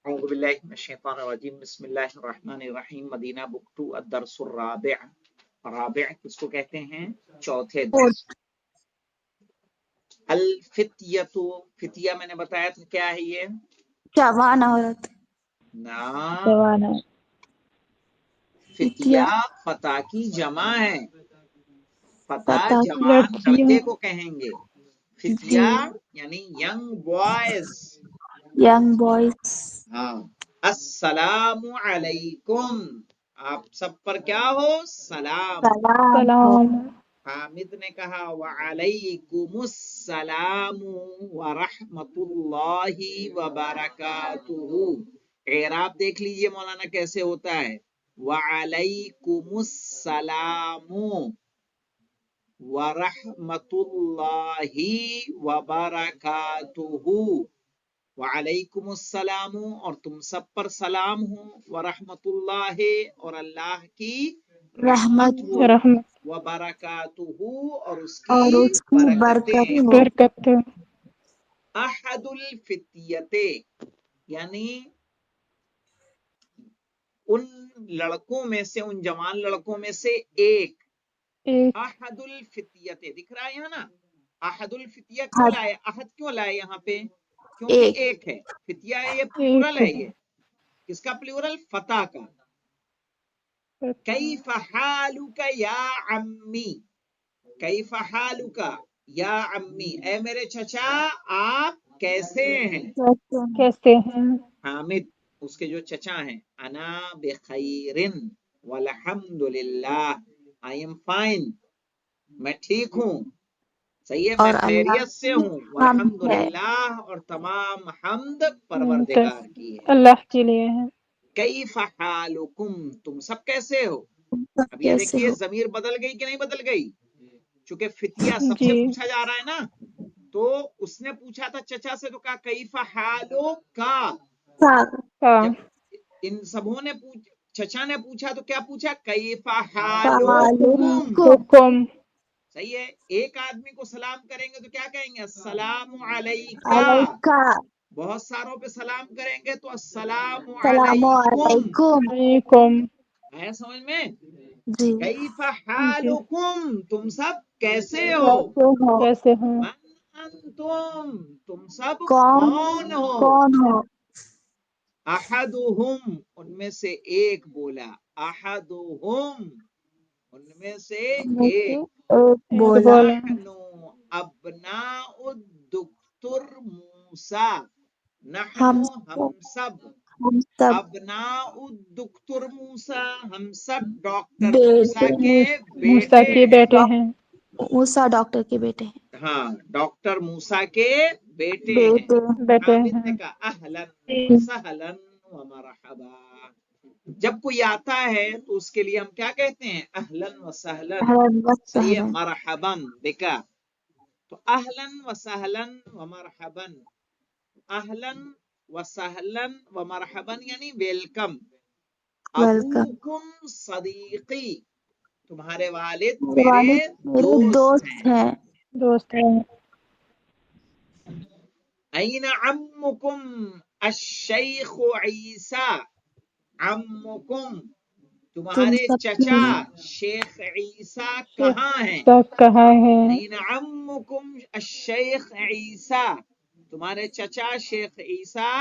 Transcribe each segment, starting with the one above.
اعوذ باللہ من الشیطان الرجیم بسم اللہ الرحمن الرحیم مدینہ بک 2 الدرس الرابع رابع کس کو کہتے ہیں؟ چوتھے درس. الفتیۃ فتیہ میں نے بتایا تھا کیا ہے یہ؟ جوان عورت. نا فتیہ فتح کی جمع ہے. فتح جوان لڑکے کو کہیں گے. فتیہ یعنی ینگ بوائز. Young boys. ہاں. السلام علیکم آپ سب پر کیا ہو؟ سلام. سلام. حامد نے کہا وعلیکم السلام ورحمۃ اللہ وبرکاتہ. اعراب دیکھ لیجئے مولانا کیسے ہوتا ہے. وعلیکم السلام ورحمۃ اللہ وبرکاتہ. وعلیکم السلام اور تم سب پر سلام ہو. ورحمۃ اللہ اور اللہ کی رحمت ہو. وبرکاتہ اور اس کی برکتیں. احد الفتیت یعنی ان لڑکوں میں سے، ان جوان لڑکوں میں سے ایک. احد الفتیت دکھ رہا ہے یہاں نا. احد الفتیہ کیوں لائے؟ احد کیوں لائے یہاں پہ؟ کیونکہ ایک ہے. فتیہ ہے یہ پلورل ہے. یہ کس کا پلورل؟ فتح کا. کیف حالک یا عمی. کیف حالک یا عمی اے میرے چچا آپ کیسے ہیں؟ کیسے ہیں؟ حامد اس کے جو چچا ہیں. انا بخیر والحمد للہ I am fine میں ٹھیک ہوں. صحیح ہے میں خیریت سے ہوں. والحمدللہ اور تمام حمد پروردگار کی ہے، اللہ کے لیے ہے. کیف حالکم تم سب کیسے ہو. اب یہ دیکھیے ضمیر بدل گئی کہ نہیں بدل گئی؟ چونکہ فتیہ سب سے پوچھا جا رہا ہے نا، تو اس نے پوچھا تھا چچا سے تو کہا کیف حالک. جب ان سبوں نے چچا نے پوچھا تو کیا پوچھا؟ کیف حالکم. صحیح ہے. ایک آدمی کو سلام کریں گے تو کیا کہیں گے؟ السلام علیکہ. بہت ساروں پہ سلام کریں گے تو السلام علیکم. ہے سمجھ میں؟ کیف حالکم تم سب کیسے ہو. کیسے ہوں؟ من انتم تم سب کون ہو. احدہم ان میں سے ایک بولا. احدہم ان میں سے ایک. نحن ابناء الدکتر موسیٰ. نحن ہم سب ابناء الدکتر موسیٰ ہم سب ڈاکٹر موسیٰ کے بیٹے ہیں. موسیٰ ڈاکٹر کے بیٹے ہیں. ہاں ڈاکٹر موسیٰ کے بیٹے ہیں. حامد نے کہا اہلاً وسہلاً ومرحبا. جب کوئی آتا ہے تو اس کے لیے ہم کیا کہتے ہیں؟ اہلاً وسہلاً. صحیح ہے. مرحباً بکا. تو اہلاً وسہلاً ومرحباً. اہلاً وسہلاً ومرحباً یعنی ویلکم. ابوکم صدیقی تمہارے والد میرے دوست ہیں. این عمکم الشیخ عیسیٰ. عمکم تمہارے چچا شیخ عیسیٰ کہاں ہیں؟ این عمکم الشیخ عیسیٰ تمہارے چچا شیخ عیسیٰ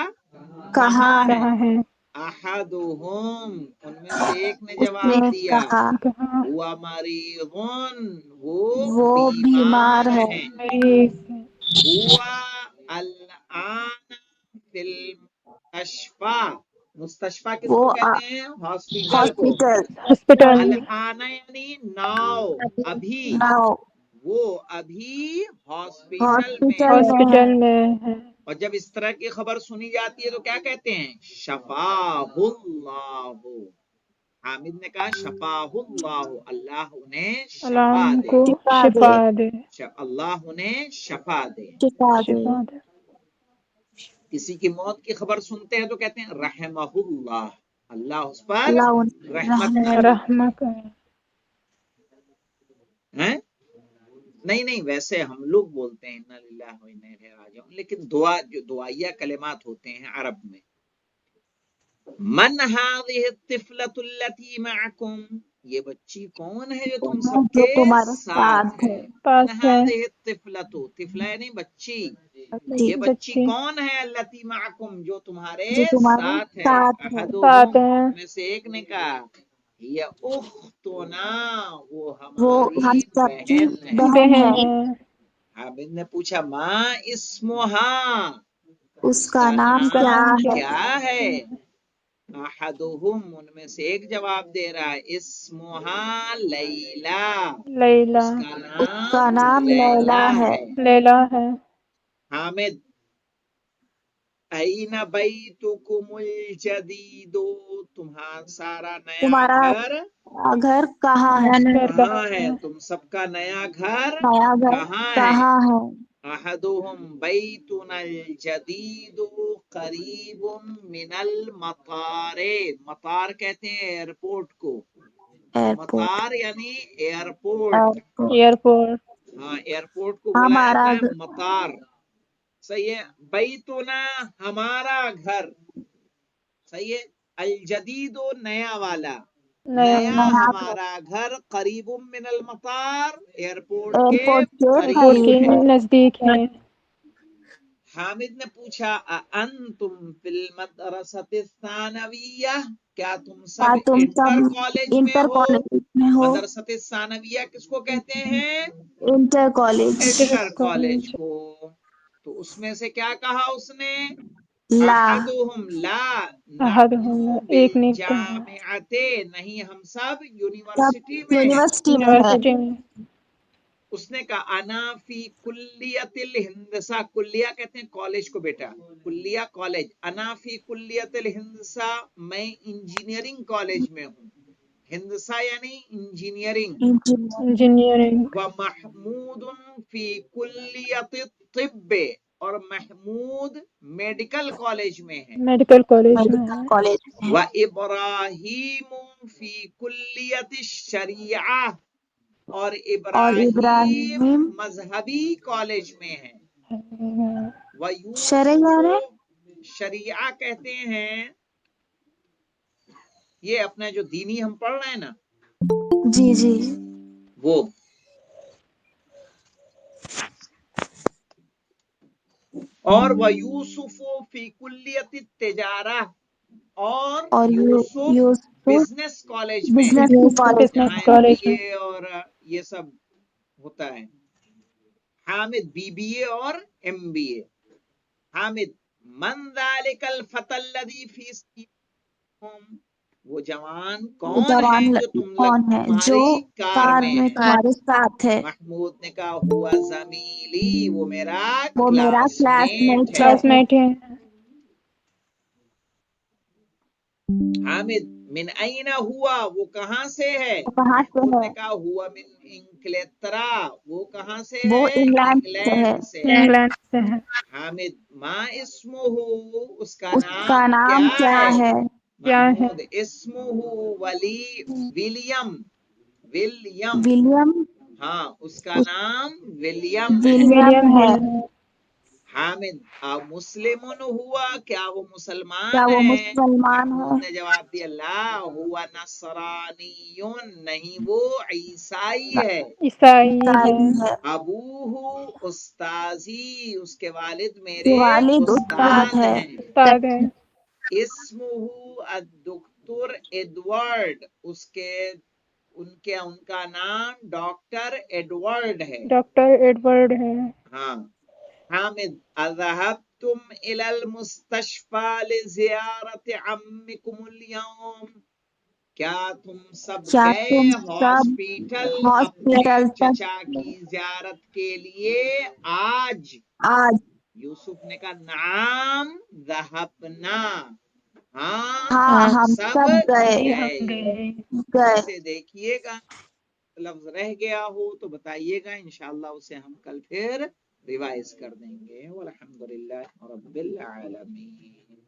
کہاں ہیں؟ احدہم ان میں سے ایک نے جواب دیا. ہوا مریضون وہ بیمار ہیں. ہوا الآن فی المستشفى. مستشفى کس کو کہتے ہیں؟ ہاسپیٹل کو. الآن یعنی ناؤ ابھی. وہ ابھی ہاسپیٹل میں ہے. اور جب اس طرح کی خبر سنی جاتی ہے تو کیا کہتے ہیں؟ شفاہ اللہ. حامد نے کہا شفاہ اللہ اللہ انہیں شفا دے. اللہ انہیں شفا دے. کسی کی موت کی خبر سنتے ہیں تو کہتے ہیں رحمہ اللہ اللہ اس پر رحمت کرے. نہیں ویسے ہم لوگ بولتے ہیں انا للہ و انا الیہ راجعون، لیکن دعا جو دعائیہ کلمات ہوتے ہیں عرب میں من هذه الطفلة التي معكم، یہ بچی کون ہے جو تم سب جو کے تمہارے ساتھ ہے؟ من پاس ہے هذه الطفلة، طفلہ یعنی بچی، جی یہ بچی کون ہے؟ التي معكم، جو تمہارے جو تمہارے ساتھ ہے۔ ساتھ ہے احدهم، ان میں سے ایک نے کہا یہ اختنا، وہ وہ ہم ہماری سب کی بہن ہے۔ بہن ہے عابد نے پوچھا ما اسمہا، اس اس کا کا نام کیا نام ہے کیا ہے؟ احدهم، ان میں سے ایک جواب دے رہا ہے اسمہا لیلا، لیلا اس کا اس کا نام نام لیلا لیلا ہے ہے۔ لیلا ہے حامد این بیتکم الجدید، تمہارا سارا نیا تمہارا گھر گھر کہاں ہے کہاں ہے؟ تم سب کا نیا گھر نیا گھر کہاں ہے؟ کہاں ہے احدهم بیتنا الجدید قریب من المطار، مطار کہتے ہیں ایئرپورٹ کو، ایئرپورٹ مطار یعنی ایئرپورٹ، ایئرپورٹ ہاں ایئرپورٹ کو بولا ہمارا جاتا ہے مطار، صحیح ہے۔ بیتنا ہمارا گھر، صحیح ہے۔ الجدید نیا والا، نیا نیا ہمارا گھر قریب من المطار، ایئرپورٹ کے ایئرپورٹ کے قریب ہے۔ نزدیک ہے حامد نے پوچھا انتم فی المدرسۃ الثانویہ، کیا تم کیا سب تم سب انٹر کالج میں انٹر ہو؟ کالج میں ہو مدرسۃ الثانویہ کس کو کہتے ہیں؟ انٹر کالج انٹر کالج کو۔ تو اس میں سے کیا کہا اس نے؟ لا احدهم لا احدہم نحن ایک نے کہا بالجامعۃ، نہیں ہم سب سب یونیورسٹی میں ہیں۔ یونیورسٹی میں ہے یونیورسٹی میں اس نے کہا انا فی کلیت الہندسہ، کلیہ کہتے ہیں کالج کو بیٹا، کلیہ کالج، انا فی کلیت الہندسہ، میں انجینئرنگ کالج میں ہوں، ہندسہ یعنی انجینئرنگ۔ انجینئرنگ ومحمود فی کلیت الطب، اور محمود میڈیکل کالج میں ہے۔ میڈیکل کالج میں میڈیکل ہے کالج میں، وابراہیم فی کلیت الشریعہ، اور اور ابراہیم ابراہیم مذہبی کالج میں ہے۔ شرعیہ ویوسف، ہے شریعہ کہتے ہیں یہ اپنا جو دینی ہم پڑھ رہے ہیں نا جی جی وہ، اور ویوسف فی کلیت التجارہ، اور یوسف یوسف بزنس کالج میں ہے، بزنس کی کالج جہاں میں ایم بی اے اور یہ سب ہوتا ہے۔ حامد بی بی اے اور ایم بی اے۔ حامد من ذلک الفتى الذی فی سیکم، وہ جوان کون ہے جوان جو کون ہے جو تمہاری کار کار میں میں ہے؟ تمہارے ساتھ ہے محمود نے کہا ہوا زمیلی، وہ میرا وہ میرا کلاس کلاس میٹ میٹ ہے۔ کلاس میٹ ہے حامد من این ہوا، وہ کہاں سے ہے؟ وہ کہاں سے محمود ہے نے کہا ہوا من انگلترا، وہ کہاں سے وہ ہے؟ انگلینڈ سے ہے انگلینڈ سے ہے۔ انگلینڈ سے ہے حامد ما اسمہ، اس کا اس کا نام نام کیا کیا ہے؟ ہے کیا ہے محمود اسمہ ولیم، ولیم، ولیم ہاں اس کا نام ولیم ہے۔ ولیم ہے حامد مسلم ہوا، کیا وہ مسلمان کیا وہ ہے؟ مسلمان محمود ہے نے جواب دیا لا ہوا نصرانی، نہیں وہ عیسائی ہے۔ عیسائی ہے عیسائی ہے ابوہ استاذی، اس کے والد کے میرے والد استاد ہے ہیں۔ استاد ہے اسمہ الدکتور ایڈورڈ، ان کا نام ڈاکٹر ایڈورڈ ہے۔ ڈاکٹر ایڈورڈ ہے ہاں۔ حامد اذهبتم الى المستشفى لزیارت عمکم اليوم، کیا تم سب کیا گئے تم سب ہاسپیٹل اپنے ہاسپٹل تک چچا کی زیارت کے لیے آج؟ آج یوسف نے کہا نعم ذهبنا، ہاں ہاں ہم ہم سب سب گئے گئے۔ گئے اسے دیکھیے گا، لفظ رہ گیا ہو تو بتائیے گا، انشاءاللہ اسے ہم کل پھر ریوائز کر دیں گے۔ والحمدللہ رب العالمین۔